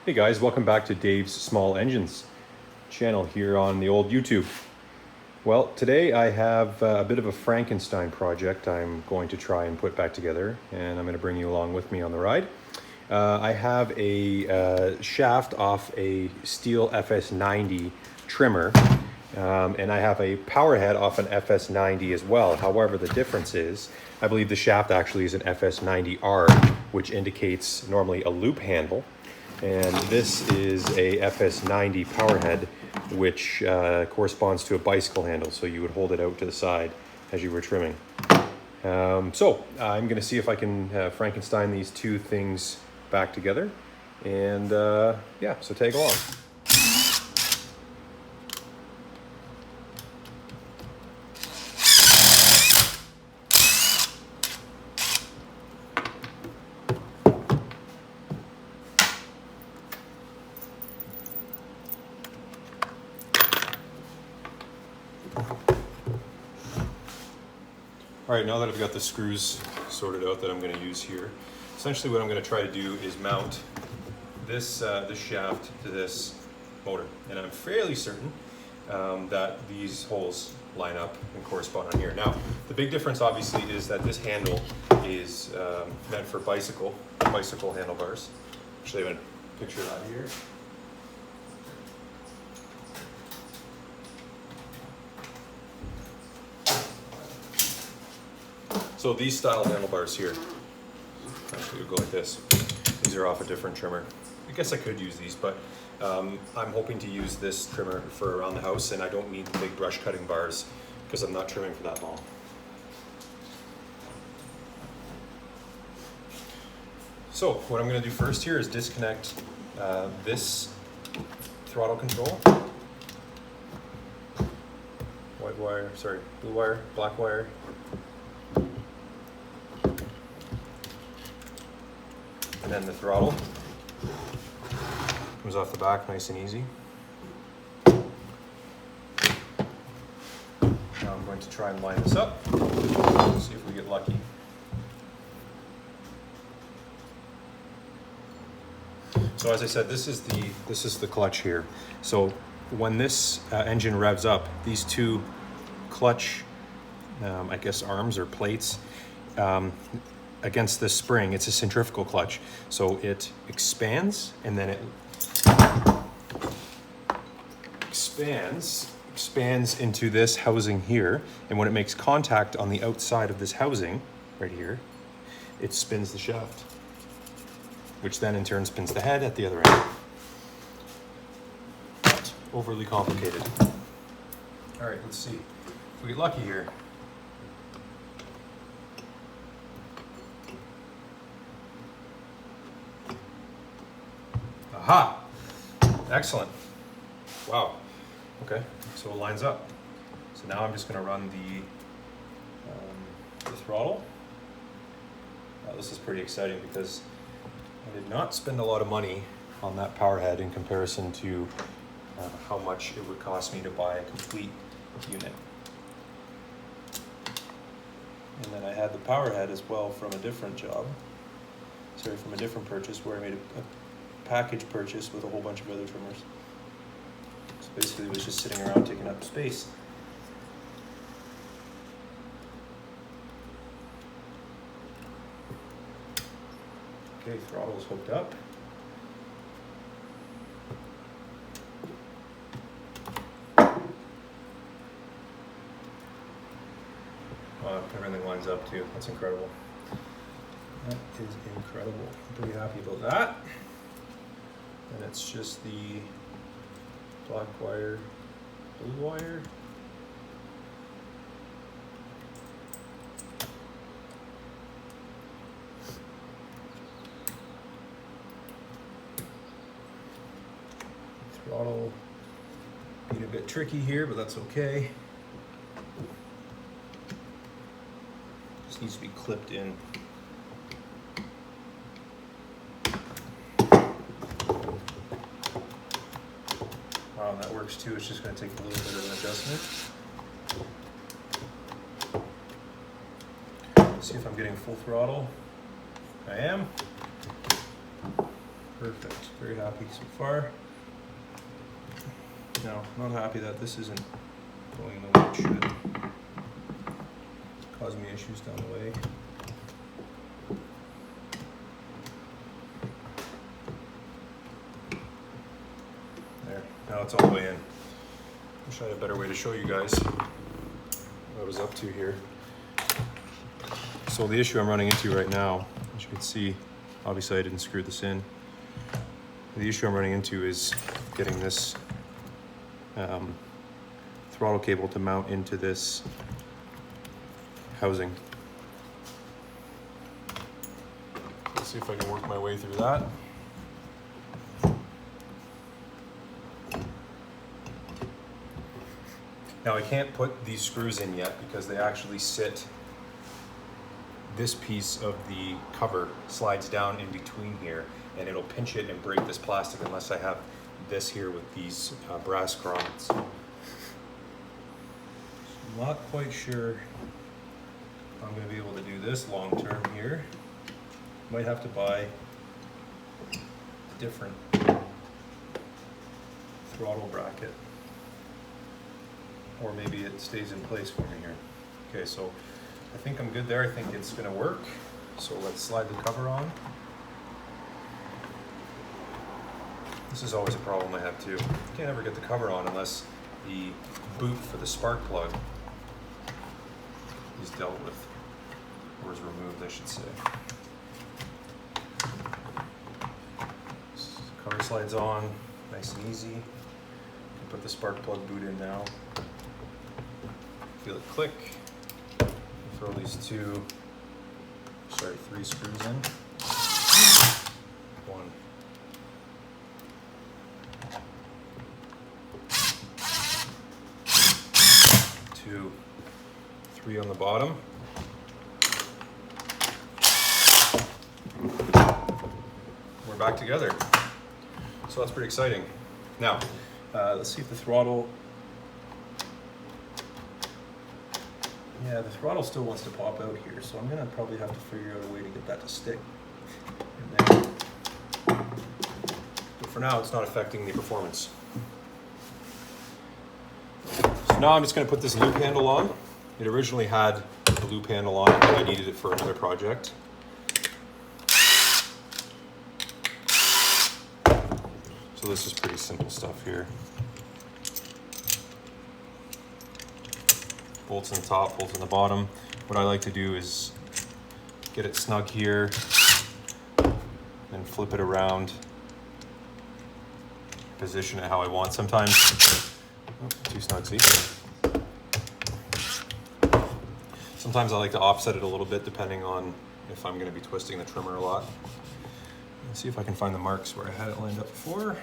Hey guys, welcome back to Dave's Small Engines channel here on the old YouTube. Well, today I have a bit of a Frankenstein project I'm going to try and put back together, and I'm going to bring you along with me on the ride. I have a shaft off a Stihl FS90 trimmer, and I have a power head off an FS90 as well. However, the difference is, I believe the shaft actually is an FS90R, which indicates normally a loop handle. And this is a FS90 power head, which corresponds to a bicycle handle. So you would hold it out to the side as you were trimming. So I'm going to see if I can Frankenstein these two things back together. And yeah, so tag along. All right, now that I've got the screws sorted out that I'm going to use here, essentially what I'm going to try to do is mount this shaft to this motor. And I'm fairly certain that these holes line up and correspond on here. Now, the big difference obviously is that this handle is meant for bicycle handlebars. Actually, I have a picture of that here. So these style handlebars here, actually we'll go like this. These are off a different trimmer. I guess I could use these, but I'm hoping to use this trimmer for around the house, and I don't need the big brush cutting bars because I'm not trimming for that long. So what I'm going to do first here is disconnect this throttle control. White wire, sorry, blue wire, black wire. And then the throttle comes off the back nice and easy. Now I'm going to try and line this up, see if we get lucky. So as I said, this is the clutch here. So when this engine revs up, these two clutch, I guess arms or plates, against this spring, it's a centrifugal clutch. So it expands and then it expands into this housing here. And when it makes contact on the outside of this housing, right here, it spins the shaft, which then in turn spins the head at the other end. Not overly complicated. All right, let's see if we get lucky here. Aha! Excellent. Wow. Okay, so it lines up. So now I'm just going to run the throttle. This is pretty exciting because I did not spend a lot of money on that power head in comparison to how much it would cost me to buy a complete unit. And then I had the power head as well from a different job. Sorry, from a different purchase where I made a package purchase with a whole bunch of other trimmers. So basically it was just sitting around taking up space. Okay, throttle is hooked up. Wow, everything lines up too. That's incredible. That is incredible. I'm pretty happy about that. And it's just the black wire, blue wire. Throttle being a bit tricky here, but that's okay. Just needs to be clipped in. Wow, that works too. It's just going to take a little bit of an adjustment. See if I'm getting full throttle. I am. Perfect. Very happy so far. Now, not happy that this isn't going the way it should. Cause me issues down the way. There. Now it's all the way in. Wish I had a better way to show you guys what I was up to here. So the issue I'm running into right now, as you can see, obviously I didn't screw this in. The issue I'm running into is getting this throttle cable to mount into this housing. Let's see if I can work my way through that. Now I can't put these screws in yet because they actually sit, this piece of the cover slides down in between here and it'll pinch it and break this plastic unless I have this here with these brass grommets. So I'm not quite sure if I'm going to be able to do this long term here. Might have to buy a different throttle bracket. Or maybe it stays in place for me here. Okay, so I think I'm good there. I think it's gonna work. So let's slide the cover on. This is always a problem I have too. You can't ever get the cover on unless the boot for the spark plug is dealt with, or is removed, I should say. Cover slides on, nice and easy. Put the spark plug boot in now. Feel it click. Throw these three screws in. One. Two. Three on the bottom. We're back together. So that's pretty exciting. Now, let's see if the throttle. Yeah, the throttle still wants to pop out here, so I'm gonna probably have to figure out a way to get that to stick in there. But for now, it's not affecting the performance. So now I'm just gonna put this loop handle on. It originally had a loop handle on it, but I needed it for another project. So this is pretty simple stuff here. Bolts on the top, bolts on the bottom. What I like to do is get it snug here and flip it around, position it how I want. Sometimes, too snug, see? Sometimes I like to offset it a little bit depending on if I'm gonna be twisting the trimmer a lot. Let's see if I can find the marks where I had it lined up before.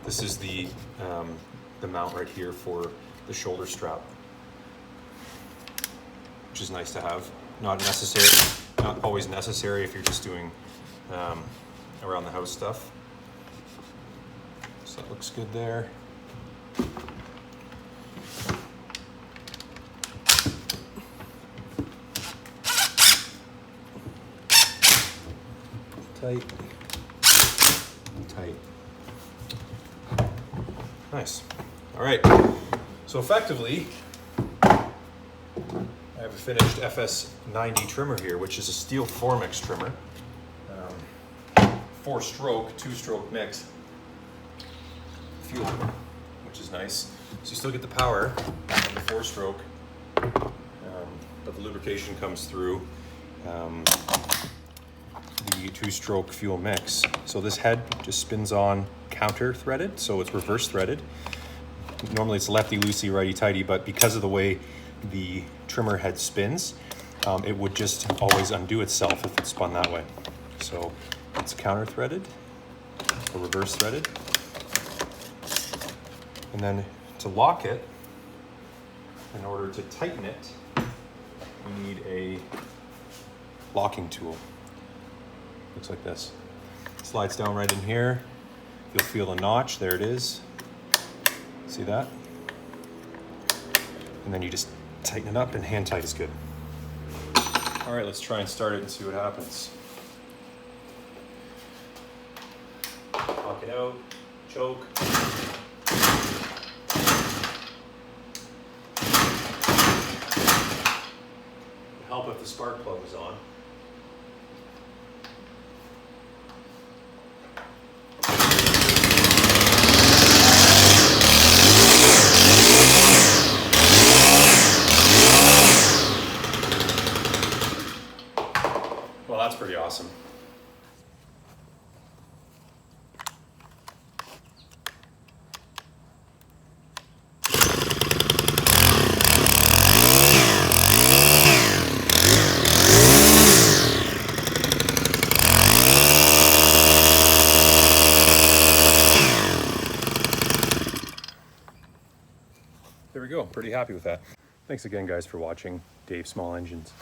This is the mount right here for the shoulder strap, which is nice to have. Not necessary, not always necessary if you're just doing around the house stuff. So that looks good there. Tight. Tight. Nice. All right. So effectively, I have a finished FS90 trimmer here, which is a Stihl Formex trimmer. 4-stroke, 2-stroke mix. Fuel, which is nice. So you still get the power from the 4-stroke, but the lubrication comes through the 2-stroke fuel mix. So this head just spins on counter threaded, so it's reverse threaded. Normally it's lefty loosey, righty tighty, but because of the way the trimmer head spins, it would just always undo itself if it spun that way. So it's counter threaded or reverse threaded. And then to lock it, in order to tighten it, you need a locking tool. Looks like this. Slides down right in here. You'll feel the notch, there it is. See that? And then you just tighten it up and hand tight is good. All All right, let's try and start it and see what happens. Knock it out, choke. It'd help if the spark plug was on. Well, that's pretty awesome. There we go, pretty happy with that. Thanks again, guys, for watching Dave's Small Engines.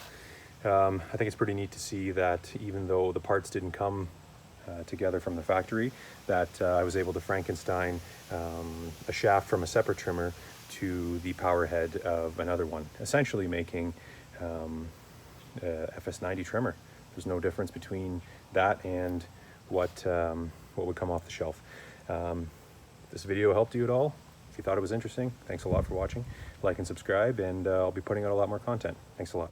I think it's pretty neat to see that even though the parts didn't come together from the factory, that I was able to Frankenstein a shaft from a separate trimmer to the power head of another one, essentially making FS90 trimmer. There's no difference between that and what would come off the shelf. This video helped you at all? If you thought it was interesting, thanks a lot for watching. Like and subscribe, and I'll be putting out a lot more content. Thanks a lot.